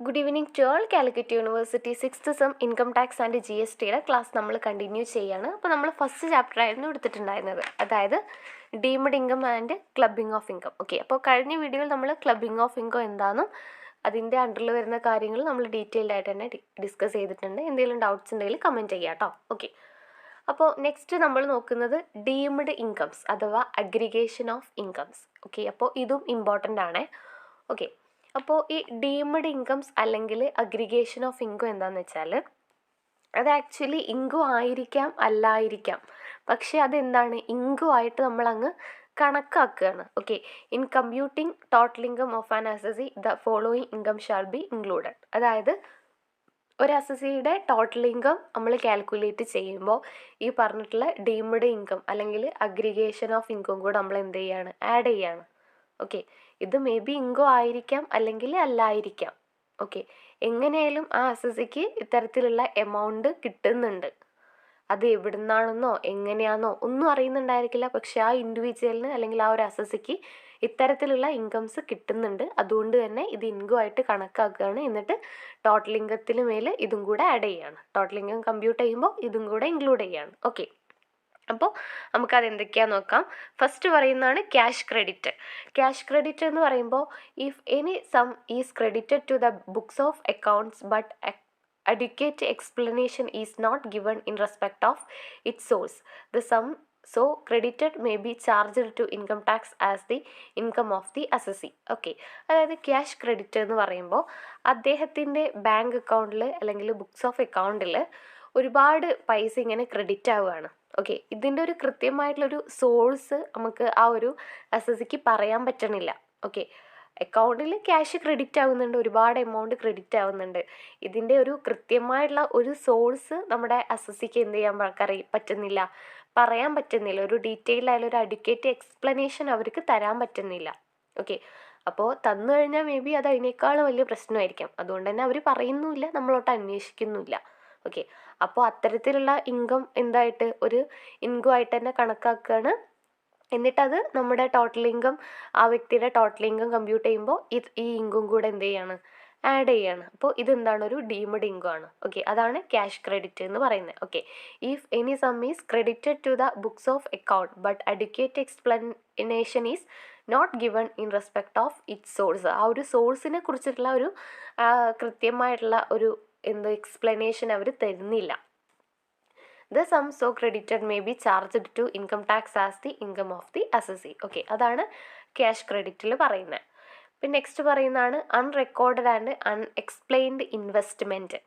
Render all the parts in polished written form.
Good evening to all. Calicut university 6th sem income tax and GSTയുടെ class നമ്മൾ continue ചെയ്യാണ്. അപ്പോൾ നമ്മൾ ഫസ്റ്റ് ചാപ്റ്റർ ആയിരുന്നു എടുത്തിട്ടുണ്ടായിരുന്നത്, അതായത് deemed income and clubbing of income. Okay, അപ്പോൾ കഴിഞ്ഞ വീഡിയോയിൽ നമ്മൾ ക്ലബിംഗ് ഓഫ് ഇൻകം എന്താണെന്നും അതിൻ്റെ അണ്ടറിൽ വരുന്ന കാര്യങ്ങൾ നമ്മൾ ഡീറ്റെയിൽഡ് ആയിട്ട് തന്നെ ഡിസ്കസ് ചെയ്തിട്ടുണ്ട്. എന്തെങ്കിലും ഡൗട്ട്സ് ഉണ്ടെങ്കിൽ കമൻറ്റ് ചെയ്യാം കേട്ടോ. ഓക്കെ, അപ്പോൾ നെക്സ്റ്റ് നമ്മൾ നോക്കുന്നത് ഡീംഡ് ഇൻകംസ് അഥവാ അഗ്രിഗേഷൻ ഓഫ് ഇൻകംസ്. ഓക്കെ, അപ്പോൾ ഇതും ഇമ്പോർട്ടൻ്റ് ആണ്. ഓക്കെ, അപ്പോൾ ഈ ഡീംഡ് ഇൻകംസ് അല്ലെങ്കിൽ അഗ്രിഗേഷൻ ഓഫ് ഇൻകം എന്താണെന്ന് വെച്ചാൽ അത് ആക്ച്വലി ഇൻകം ആയിരിക്കാം അല്ലായിരിക്കാം, പക്ഷേ അതെന്താണ്, ഇൻകം ആയിട്ട് നമ്മളങ്ങ് കണക്കാക്കുകയാണ്. Okay, in computing total income of an assessee the following income shall be included. അതായത് ഒരു അസസിയുടെ ടോട്ടൽ ഇൻകം നമ്മൾ കാൽക്കുലേറ്റ് ചെയ്യുമ്പോൾ ഈ പറഞ്ഞിട്ടുള്ള ഡീംഡ് ഇൻകം അല്ലെങ്കിൽ അഗ്രിഗേഷൻ ഓഫ് ഇൻകം കൂടെ നമ്മൾ എന്ത് ചെയ്യാണ്, ആഡ് ചെയ്യാണ്. ഓക്കെ, ഇത് മേ ബി ഇൻകം ആയിരിക്കാം അല്ലെങ്കിൽ അല്ലായിരിക്കാം. ഓക്കെ, എങ്ങനെയായാലും ആ അസസിക്ക് ഇത്തരത്തിലുള്ള എമൗണ്ട് കിട്ടുന്നുണ്ട്. അത് എവിടെ നിന്നാണെന്നോ എങ്ങനെയാണെന്നോ ഒന്നും അറിയുന്നുണ്ടായിരിക്കില്ല, പക്ഷെ ആ ഇൻഡിവിജ്വലിന് അല്ലെങ്കിൽ ആ ഒരു അസസിക്ക് ഇത്തരത്തിലുള്ള ഇൻകംസ് കിട്ടുന്നുണ്ട്. അതുകൊണ്ട് തന്നെ ഇത് ഇൻകം ആയിട്ട് കണക്കാക്കുകയാണ്. എന്നിട്ട് ടോട്ടൽ ഇൻകത്തിന് മേൽ ഇതും കൂടെ ആഡ് ചെയ്യാണ്. ടോട്ടൽ ഇൻകം കമ്പ്യൂട്ട് ചെയ്യുമ്പോൾ ഇതും കൂടെ ഇൻക്ലൂഡ് ചെയ്യാണ്. ഓക്കെ, അപ്പോൾ നമുക്കത് എന്തൊക്കെയാണെന്ന് നോക്കാം. ഫസ്റ്റ് പറയുന്നതാണ് ക്യാഷ് ക്രെഡിറ്റ്. ക്യാഷ് ക്രെഡിറ്റ് എന്ന് പറയുമ്പോൾ if any sum is credited to the books of accounts but adequate explanation is not given in respect of its source, the sum so credited may be charged to income tax as the income of the assessee. Okay, അതായത് cash credit എന്ന് പറയുമ്പോൾ അദ്ദേഹത്തിൻ്റെ bank അക്കൗണ്ടിൽ അല്ലെങ്കിൽ books of അക്കൗണ്ടിൽ ഒരുപാട് പൈസ ഇങ്ങനെ ക്രെഡിറ്റ് ആവുകയാണ്. ഓക്കെ, ഇതിൻ്റെ ഒരു കൃത്യമായിട്ടുള്ളൊരു സോഴ്സ് നമുക്ക് ആ ഒരു അസസിക്ക് പറയാൻ പറ്റണില്ല. ഓക്കെ, അക്കൗണ്ടിൽ ക്യാഷ് ക്രെഡിറ്റ് ആവുന്നുണ്ട്, ഒരുപാട് എമൗണ്ട് ക്രെഡിറ്റ് ആവുന്നുണ്ട്. ഇതിൻ്റെ ഒരു കൃത്യമായിട്ടുള്ള ഒരു സോഴ്സ് നമ്മുടെ അസസിക്ക് എന്ത് ചെയ്യാൻ പറ്റുന്നില്ല, പറയാൻ പറ്റുന്നില്ല. ഒരു ഡീറ്റെയിൽ ആയാലും ഒരു അഡ്യൂക്കേറ്റ് എക്സ്പ്ലനേഷൻ അവർക്ക് തരാൻ പറ്റുന്നില്ല. ഓക്കെ, അപ്പോൾ തന്നു കഴിഞ്ഞാൽ മേ ബി അത് അതിനേക്കാളും വലിയ പ്രശ്നമായിരിക്കാം. അതുകൊണ്ട് തന്നെ അവർ പറയുന്നുമില്ല, നമ്മളോട്ട് അന്വേഷിക്കുന്നുമില്ല. ഓക്കെ, അപ്പോൾ അത്തരത്തിലുള്ള ഇൻകം എന്തായിട്ട് ഒരു ഇൻകം ആയിട്ട് തന്നെ കണക്കാക്കുകയാണ്. എന്നിട്ടത് നമ്മുടെ ടോട്ടൽ ഇൻകം, ആ വ്യക്തിയുടെ ടോട്ടൽ ഇൻകം കമ്പ്യൂട്ട് ചെയ്യുമ്പോൾ ഈ ഇൻകം കൂടെ എന്ത് ചെയ്യാണ്, ആഡ് ചെയ്യാണ്. അപ്പോൾ ഇതെന്താണ്, ഒരു ഡീംഡ് ഇൻകം ആണ്. ഓക്കെ, അതാണ് ക്യാഷ് ക്രെഡിറ്റ് എന്ന് പറയുന്നത്. Okay, if any sum is credited to the books of account but adequate explanation is not given in respect of its source. ആ ഒരു സോഴ്സിനെ കുറിച്ചിട്ടുള്ള ഒരു കൃത്യമായിട്ടുള്ള ഒരു എക്സ്പ്ലനേഷൻ അവർ തരുന്നില്ല. The sum so credited may be charged to income tax as the income of the assessee. Okay, അതാണ് cash ക്രെഡിറ്റിൽ പറയുന്നത്. പിന്നെ നെക്സ്റ്റ് പറയുന്നതാണ് unrecorded and unexplained investment.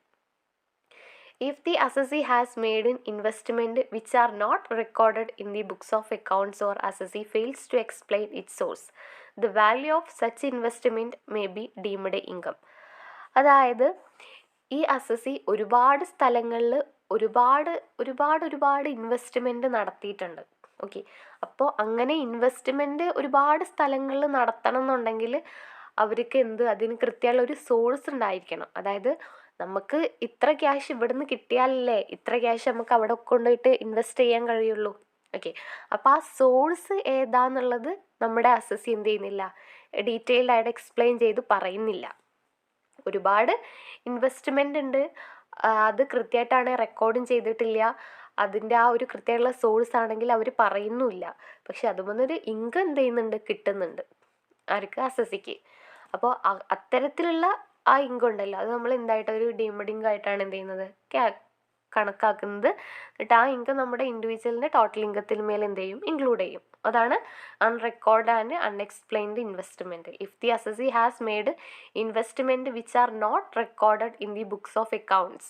If the assessee has made an investment which are not recorded in the books of accounts or assessee fails to explain its source, the value of such investment may be deemed income. അതായത് ഈ assessee ഒരുപാട് സ്ഥലങ്ങളിൽ ഒരുപാട് investment നടത്തിയിട്ടുണ്ട്. Okay, അപ്പോൾ അങ്ങനെ investment ഒരുപാട് സ്ഥലങ്ങളിൽ നടത്തണം എന്നുണ്ടെങ്കിൽ അവർക്ക് അതിന് കൃത്യമുള്ള ഒരു സോഴ്സ് ഉണ്ടായിരിക്കണം. അതായത് നമുക്ക് ഇത്ര ക്യാഷ് ഇവിടുന്ന് കിട്ടിയാലല്ലേ ഇത്ര ക്യാഷ് നമുക്ക് അവിടെ കൊണ്ടുപോയിട്ട് ഇൻവെസ്റ്റ് ചെയ്യാൻ കഴിയുള്ളൂ. ഓക്കെ, അപ്പോൾ ആ സോഴ്സ് ഏതാന്നുള്ളത് നമ്മുടെ അസസി എന്ത് ചെയ്യുന്നില്ല, ഡീറ്റെയിൽഡ് ആയിട്ട് എക്സ്പ്ലെയിൻ ചെയ്ത് പറയുന്നില്ല. ഒരുപാട് ഇൻവെസ്റ്റ്മെൻ്റ് ഉണ്ട്, അത് കൃത്യമായിട്ടാണ് റെക്കോർഡും ചെയ്തിട്ടില്ല, അതിൻ്റെ ആ ഒരു കൃത്യമുള്ള സോഴ്സ് ആണെങ്കിൽ അവർ പറയുന്നുമില്ല. പക്ഷെ അതുമൊന്നൊരു ഇൻകം എന്ത് ചെയ്യുന്നുണ്ട്, കിട്ടുന്നുണ്ട് ആർക്ക്, അസസിക്ക്. അപ്പോൾ അത്തരത്തിലുള്ള ആ ഇൻകം ഉണ്ടല്ലോ, അത് നമ്മൾ എന്തായിട്ട് ഒരു ഡീംഡ് ഇൻകം ആയിട്ടാണ് എന്ത് ചെയ്യുന്നത്, കണക്കാക്കുന്നത്. എന്നിട്ട് ആ ഇൻകം നമ്മുടെ ഇൻഡിവിജ്വലിൻ്റെ ടോട്ടൽ ഇൻകത്തിന് മേൽ എന്ത് ചെയ്യും, ഇൻക്ലൂഡ് ചെയ്യും. അതാണ് unrecord and unexplained investment. If the assessee has made investment which are not recorded in the books of accounts,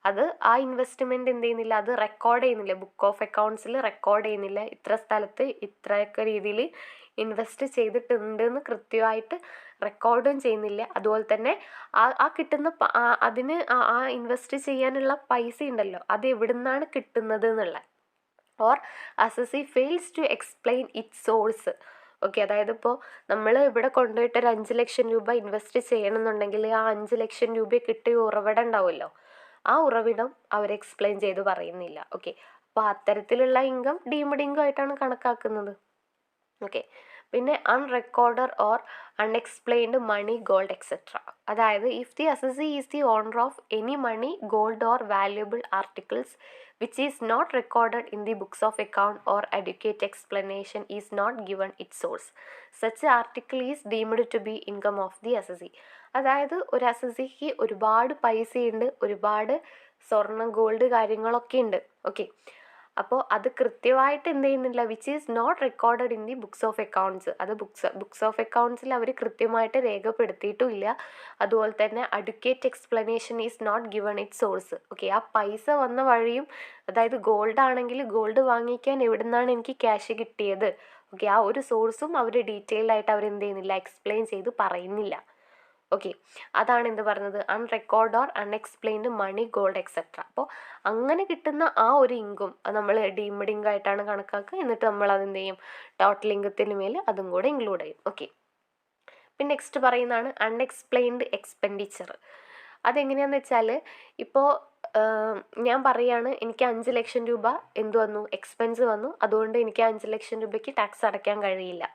അത് ആ ഇൻവെസ്റ്റ്മെൻറ്റ് എന്ത് ചെയ്യുന്നില്ല, അത് റെക്കോർഡ് ചെയ്യുന്നില്ല, ബുക്ക് ഓഫ് അക്കൗണ്ട്സിൽ റെക്കോർഡ് ചെയ്യുന്നില്ല, ഇത്ര സ്ഥലത്ത് ഇത്രയൊക്കെ രീതിയിൽ ഇൻവെസ്റ്റ് ചെയ്തിട്ടുണ്ട് എന്ന് കൃത്യമായിട്ട് റെക്കോർഡും ചെയ്യുന്നില്ല. അതുപോലെ തന്നെ ആ കിട്ടുന്ന അതിന് ആ ഇൻവെസ്റ്റ് ചെയ്യാനുള്ള പൈസ ഉണ്ടല്ലോ, അത് എവിടെ നിന്നാണ് കിട്ടുന്നത് എന്നുള്ള, or assessee fails to explain its source. Okay, അതായത് ഇപ്പോൾ നമ്മൾ ഇവിടെ കൊണ്ടുപോയിട്ട് ഒരു 5 ലക്ഷം രൂപ ഇൻവെസ്റ്റ് ചെയ്യണമെന്നുണ്ടെങ്കിൽ ആ 5 ലക്ഷം രൂപ കിട്ടിയ ഉറവിടം ഉണ്ടാവുമല്ലോ, ആ ഉറവിടം അവർ എക്സ്പ്ലെയിൻ ചെയ്ത് പറയുന്നില്ല. ഓക്കെ, അപ്പോൾ അത്തരത്തിലുള്ള ഇൻകം ഡീംഡ് ഇൻകം ആയിട്ടാണ് കണക്കാക്കുന്നത്. ഓക്കെ, പിന്നെ unrecorded or unexplained money gold etcetera. അതായത് if the assessee is the owner of any money gold or valuable articles which is not recorded in the books of account or adequate explanation is not given it source such article is deemed to be income of the assessee. അതായത് ഒരു അസസിക്ക് ഒരുപാട് പൈസയുണ്ട്, ഒരുപാട് സ്വർണ്ണം gold കാര്യങ്ങളൊക്കെ ഉണ്ട്. Okay, അപ്പോൾ അത് കൃത്യമായിട്ട് എന്ത് ചെയ്യുന്നില്ല, which is not recorded in the books of accounts. അത് ബുക്സ് ഓഫ് അക്കൗണ്ട്സിൽ അവർ കൃത്യമായിട്ട് രേഖപ്പെടുത്തിയിട്ടുമില്ല. അതുപോലെ തന്നെ adequate explanation is not given it source. Okay, ആ പൈസ വന്ന വഴിയും, അതായത് ഗോൾഡ് ആണെങ്കിൽ ഗോൾഡ് വാങ്ങിക്കാൻ എവിടെ നിന്നാണ് എനിക്ക് ക്യാഷ് കിട്ടിയത്, ഓക്കെ, ആ ഒരു സോഴ്സും അവർ ഡീറ്റെയിൽ ആയിട്ട് അവർ എന്ത് ചെയ്യുന്നില്ല, എക്സ്പ്ലെയിൻ ചെയ്ത് പറയുന്നില്ല. ഓക്കെ, അതാണ് എന്ത് പറഞ്ഞത്, unrecord or unexplained money gold etcetera. അപ്പോൾ അങ്ങനെ കിട്ടുന്ന ആ ഒരു ഇൻകം നമ്മൾ ഡീംഡ് ഇൻകം ആയിട്ടാണ് കണക്കാക്കുക. എന്നിട്ട് നമ്മൾ അതെന്ത് ചെയ്യും, ടോട്ടൽ ഇൻകത്തിന് മേൽ അതും കൂടെ ഇൻക്ലൂഡ് ചെയ്യും. ഓക്കെ, പിന്നെ നെക്സ്റ്റ് പറയുന്നതാണ് അൺഎക്സ്പ്ലെയിൻഡ് എക്സ്പെൻഡിച്ചർ. അതെങ്ങനെയാണെന്ന് വെച്ചാൽ, ഇപ്പോൾ ഞാൻ പറയുകയാണ് എനിക്ക് 5 ലക്ഷം രൂപ എന്ത് വന്നു, എക്സ്പെൻസ് വന്നു, അതുകൊണ്ട് എനിക്ക് 5 ലക്ഷം രൂപയ്ക്ക് ടാക്സ് അടയ്ക്കാൻ കഴിയില്ല.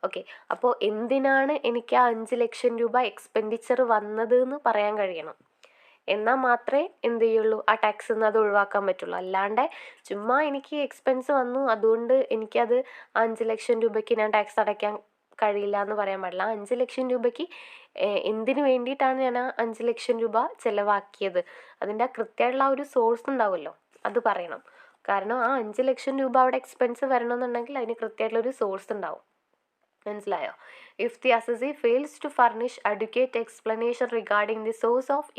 ഓക്കെ, അപ്പോൾ എന്തിനാണ് എനിക്ക് ആ 5 ലക്ഷം രൂപ എക്സ്പെൻഡിച്ചർ വന്നത് എന്ന് പറയാൻ കഴിയണം. എന്നാൽ മാത്രമേ എന്ത് ചെയ്യുള്ളൂ, ആ ടാക്സ് നിന്ന് അത് ഒഴിവാക്കാൻ പറ്റുള്ളൂ. അല്ലാണ്ട് ചുമ്മാ എനിക്ക് എക്സ്പെൻസ് വന്നു അതുകൊണ്ട് എനിക്കത് 5 ലക്ഷം രൂപയ്ക്ക് ഞാൻ ടാക്സ് അടയ്ക്കാൻ കഴിയില്ല എന്ന് പറയാൻ പാടില്ല. 5 ലക്ഷം രൂപയ്ക്ക് എന്തിനു വേണ്ടിയിട്ടാണ് ഞാൻ ആ 5 ലക്ഷം രൂപ ചിലവാക്കിയത്, അതിൻ്റെ കൃത്യമായിട്ടുള്ള ആ ഒരു സോഴ്സ് ഉണ്ടാവുമല്ലോ, അത് പറയണം. കാരണം ആ 5 ലക്ഷം രൂപ അവിടെ എക്സ്പെൻസ് വരണമെന്നുണ്ടെങ്കിൽ അതിന് കൃത്യമായിട്ടുള്ളൊരു സോഴ്സ് ഉണ്ടാവും. മനസ്സിലായോ? If the assessee fails to furnish adequate explanation regarding the source of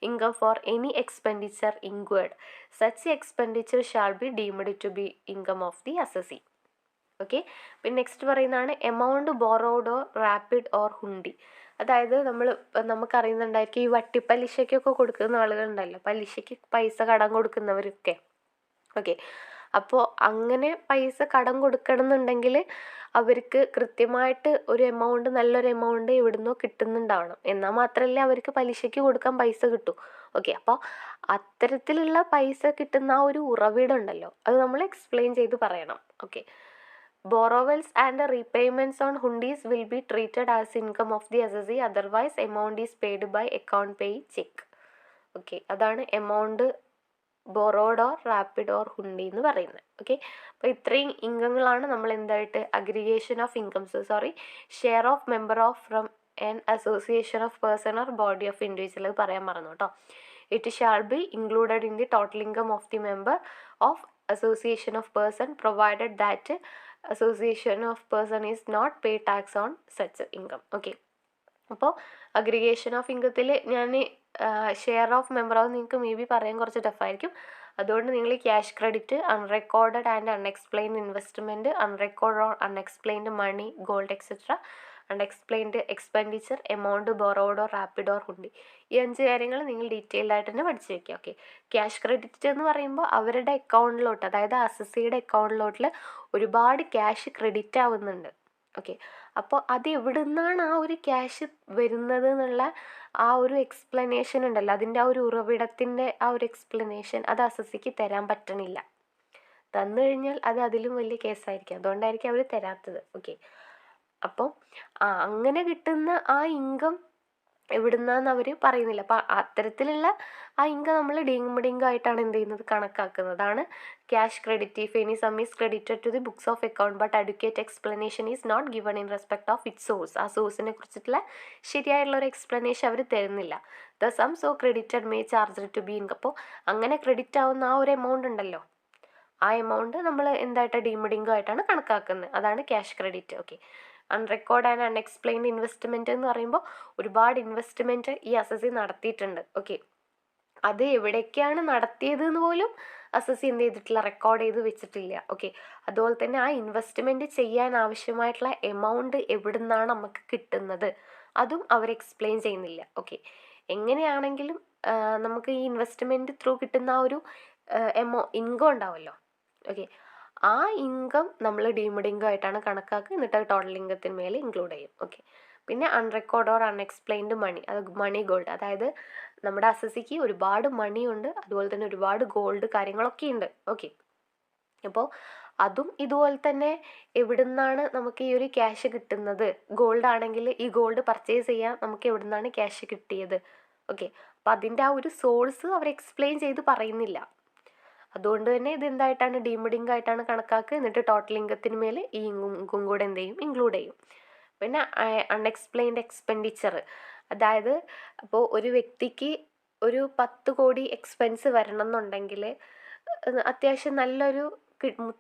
income for any expenditure incurred such expenditure shall be deemed to be income of the assessee. Okay, പിന്നെ next പറയുന്നതാണ് amount borrowed or repaid or hundi. അതായത് നമുക്കറിയുന്നുണ്ടായിരിക്കും ഈ വട്ടിപ്പലിശയ്ക്കൊക്കെ കൊടുക്കുന്ന ആളുകളുണ്ടല്ലോ, പലിശയ്ക്ക് പൈസ കടം കൊടുക്കുന്നവരൊക്കെ. Okay, അപ്പോൾ അങ്ങനെ പൈസ കടം കൊടുക്കണമെന്നുണ്ടെങ്കിൽ അവർക്ക് കൃത്യമായിട്ട് ഒരു എമൗണ്ട്, നല്ലൊരു എമൗണ്ട് എവിടുന്നോ കിട്ടുന്നുണ്ടാവണം. എന്നാൽ മാത്രമല്ലേ അവർക്ക് പലിശയ്ക്ക് കൊടുക്കാൻ പൈസ കിട്ടൂ. ഓക്കെ, അപ്പോൾ അത്തരത്തിലുള്ള പൈസ കിട്ടുന്ന ആ ഒരു ഉറവിടം ഉണ്ടല്ലോ, അത് നമ്മൾ എക്സ്പ്ലെയിൻ ചെയ്ത് പറയണം. Okay, borrowals and repayments on hundis will be treated as income of the assessee, otherwise amount is paid by account payee check. Okay, അതാണ് amount borrowed or repaid or hundi എന്ന് പറയുന്നത്. ഓക്കെ, അപ്പോൾ ഇത്രയും ഇൻകങ്ങളാണ് നമ്മൾ എന്തായിട്ട് aggregation of incomes, share of member of from an association of person or body of individual, അത് പറയാൻ മറന്നു കേട്ടോ. It shall be included in the total income of the member of association of person provided that association of person is not pay tax on such income. Okay, അപ്പോൾ aggregation of ഇൻകത്തിൽ ഞാൻ share of member ആവും നിങ്ങൾക്ക് may be പറയാൻ കുറച്ച് ടഫായിരിക്കും. അതുകൊണ്ട് നിങ്ങൾ cash credit, unrecorded and unexplained investment, unrecord or unexplained money gold etcetera, unexplained expenditure, amount borrowed or repaid or hundi, ഈ 5 കാര്യങ്ങൾ നിങ്ങൾ ഡീറ്റെയിൽഡ് ആയിട്ട് തന്നെ പഠിച്ചു വയ്ക്കുക. ഓക്കെ, ക്യാഷ് ക്രെഡിറ്റ് എന്ന് പറയുമ്പോൾ അവരുടെ അക്കൗണ്ടിലോട്ട്, അതായത് അസസിയുടെ അക്കൗണ്ടിലോട്ടിൽ ഒരുപാട് ക്യാഷ് ക്രെഡിറ്റ് ആവുന്നുണ്ട്. ഓക്കെ, അപ്പോൾ അത് എവിടെ നിന്നാണ് ആ ഒരു ക്യാഷ് വരുന്നത് എന്നുള്ള ആ ഒരു എക്സ്പ്ലനേഷൻ ഉണ്ടല്ലോ, അതിൻ്റെ ആ ഒരു ഉറവിടത്തിൻ്റെ ആ ഒരു എക്സ്പ്ലനേഷൻ അത് അസസിക്ക് തരാൻ പറ്റണില്ല. തന്നു കഴിഞ്ഞാൽ അത് അതിലും വലിയ കേസായിരിക്കും, അതുകൊണ്ടായിരിക്കും അവർ തരാത്തത്. ഓക്കെ, അപ്പോൾ അങ്ങനെ കിട്ടുന്ന ആ ഇൻകം എവിടുന്നാന്ന് അവർ പറയുന്നില്ല. അപ്പോൾ അത്തരത്തിലുള്ള ആ ഇൻകം നമ്മൾ ഡീംഡ് ഇൻകം ആയിട്ടാണ് എന്ത് ചെയ്യുന്നത്, കണക്കാക്കുന്നതാണ് cash credit. If any sum is credited to the books of account but adequate explanation is not given in respect of it source, ആ സോഴ്സിനെ കുറിച്ചിട്ടുള്ള ശരിയായിട്ടുള്ള ഒരു എക്സ്പ്ലനേഷൻ അവർ തരുന്നില്ല. The sum so credited may charge to be income. അപ്പോൾ അങ്ങനെ credit ആവുന്ന ആ ഒരു എമൗണ്ട് ഉണ്ടല്ലോ, ആ എമൗണ്ട് നമ്മൾ എന്തായിട്ട് ഡീംഡ് ഇൻകം ആയിട്ടാണ് കണക്കാക്കുന്നത്, അതാണ് cash credit. Okay, unrecorded and unexplained investment എന്ന് പറയുമ്പോൾ ഒരുപാട് ഇൻവെസ്റ്റ്മെൻറ്റ് ഈ അസസി നടത്തിയിട്ടുണ്ട്. ഓക്കെ, അത് എവിടേക്കാണ് നടത്തിയത് എന്ന് പോലും അസസി എന്ത് ചെയ്തിട്ടില്ല, റെക്കോർഡ് ചെയ്ത് വെച്ചിട്ടില്ല. ഓക്കെ, അതുപോലെ തന്നെ ആ ഇൻവെസ്റ്റ്മെൻറ്റ് ചെയ്യാൻ ആവശ്യമായിട്ടുള്ള എമൗണ്ട് എവിടെ നിന്നാണ് നമുക്ക് കിട്ടുന്നത് അതും അവർ എക്സ്പ്ലെയിൻ ചെയ്യുന്നില്ല. ഓക്കെ, എങ്ങനെയാണെങ്കിലും നമുക്ക് ഈ ഇൻവെസ്റ്റ്മെൻറ്റ് ത്രൂ കിട്ടുന്ന ആ ഒരു ഇൻകം ഉണ്ടാവുമല്ലോ. ഓക്കെ, ആ ഇൻകം നമ്മൾ ഡീംഡ് ഇൻകം ആയിട്ടാണ് കണക്കാക്കുക, എന്നിട്ട് ടോട്ടൽ ഇൻകത്തിന് മേലെ ഇൻക്ലൂഡ് ചെയ്യും. ഓക്കെ, പിന്നെ അൺറെക്കോർഡ് ഓർ അൺഎക്സ്പ്ലെയിൻഡ് മണി, അത് മണി ഗോൾഡ്, അതായത് നമ്മുടെ അസസിക്ക് ഒരുപാട് മണി ഉണ്ട്, അതുപോലെ തന്നെ ഒരുപാട് ഗോൾഡ് കാര്യങ്ങളൊക്കെ ഉണ്ട്. ഓക്കെ, അപ്പോൾ അതും ഇതുപോലെ തന്നെ എവിടുന്നാണ് നമുക്ക് ഈ ഒരു ക്യാഷ് കിട്ടുന്നത്, ഗോൾഡ് ആണെങ്കിൽ ഈ ഗോൾഡ് പർച്ചേസ് ചെയ്യാൻ നമുക്ക് എവിടുന്നാണ് ക്യാഷ് കിട്ടിയത്. ഓക്കെ, അപ്പം അതിൻ്റെ ആ ഒരു സോഴ്സ് അവർ എക്സ്പ്ലെയിൻ ചെയ്ത് പറയുന്നില്ല. അതുകൊണ്ട് തന്നെ ഇത് എന്തായിട്ടാണ് ഡീംഡ് ഇൻകം ആയിട്ടാണ് കണക്കാക്കുക. എന്നിട്ട് ടോട്ടൽ ഇൻകത്തിന് മേലെ ഈ ഇൻകം കൂടെ എന്ത് ചെയ്യും, ഇൻക്ലൂഡ് ചെയ്യും. പിന്നെ അൺഎക്സ്പ്ലെയിൻഡ് എക്സ്പെൻഡിച്ചർ, അതായത് അപ്പോൾ ഒരു വ്യക്തിക്ക് ഒരു 10 കോടി എക്സ്പെൻസ് വരണം എന്നുണ്ടെങ്കിൽ അത്യാവശ്യം നല്ലൊരു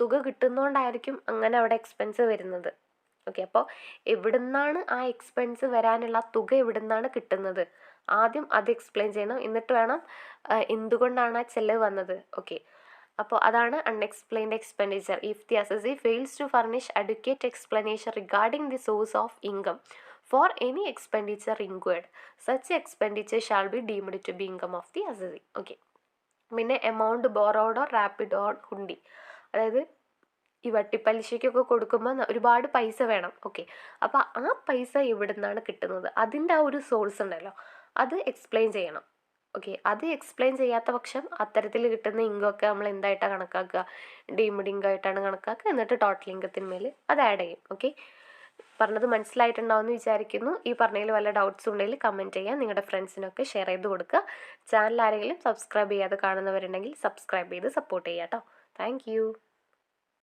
തുക കിട്ടുന്നതുകൊണ്ടായിരിക്കും അങ്ങനെ അവിടെ എക്സ്പെൻസ് വരുന്നത്. ഓക്കെ, അപ്പോൾ എവിടുന്നാണ് ആ എക്സ്പെൻസ് വരാനുള്ള തുക എവിടുന്നാണ് കിട്ടുന്നത്, ആദ്യം അത് എക്സ്പ്ലെയിൻ ചെയ്യണം. എന്നിട്ട് വേണം എന്തുകൊണ്ടാണ് ആ ചെലവ് വന്നത്. ഓക്കെ, അപ്പോൾ അതാണ് unexplained expenditure. If the assessee fails to furnish adequate explanation regarding the source of income for any expenditure incurred, such expenditure shall be deemed to be income of the assessee. Okay, പിന്നെ amount borrowed or repaid on hundi, അതായത് ഈ വട്ടിപ്പലിശയ്ക്കൊക്കെ കൊടുക്കുമ്പോൾ ഒരുപാട് പൈസ വേണം. Okay, അപ്പോൾ ആ പൈസ എവിടെ നിന്നാണ് കിട്ടുന്നത്, അതിൻ്റെ ആ ഒരു സോഴ്സ് ഉണ്ടല്ലോ, അത് എക്സ്പ്ലെയിൻ ചെയ്യണം. ഓക്കെ, അത് എക്സ്പ്ലെയിൻ ചെയ്യാത്ത പക്ഷം അത്തരത്തിൽ കിട്ടുന്ന ഇൻകമൊക്കെ നമ്മൾ എന്തായിട്ടാണ് കണക്കാക്കുക, ഡീംഡ് ഇൻകം ആയിട്ടാണ് കണക്കാക്കുക. എന്നിട്ട് ടോട്ടൽ ഇൻകത്തിന്മേൽ അത് ആഡ് ചെയ്യും. ഓക്കെ, പറഞ്ഞത് മനസ്സിലായിട്ടുണ്ടാവുമെന്ന് വിചാരിക്കുന്നു. ഈ പറഞ്ഞതിൽ വല്ല ഡൗട്ട്സ് ഉണ്ടെങ്കിൽ കമൻറ്റ് ചെയ്യുക, നിങ്ങളുടെ ഫ്രണ്ട്സിനൊക്കെ ഷെയർ ചെയ്ത് കൊടുക്കുക. ചാനൽ ആരെങ്കിലും സബ്സ്ക്രൈബ് ചെയ്യാതെ കാണുന്നവരുണ്ടെങ്കിൽ സബ്സ്ക്രൈബ് ചെയ്ത് സപ്പോർട്ട് ചെയ്യുക കേട്ടോ. താങ്ക്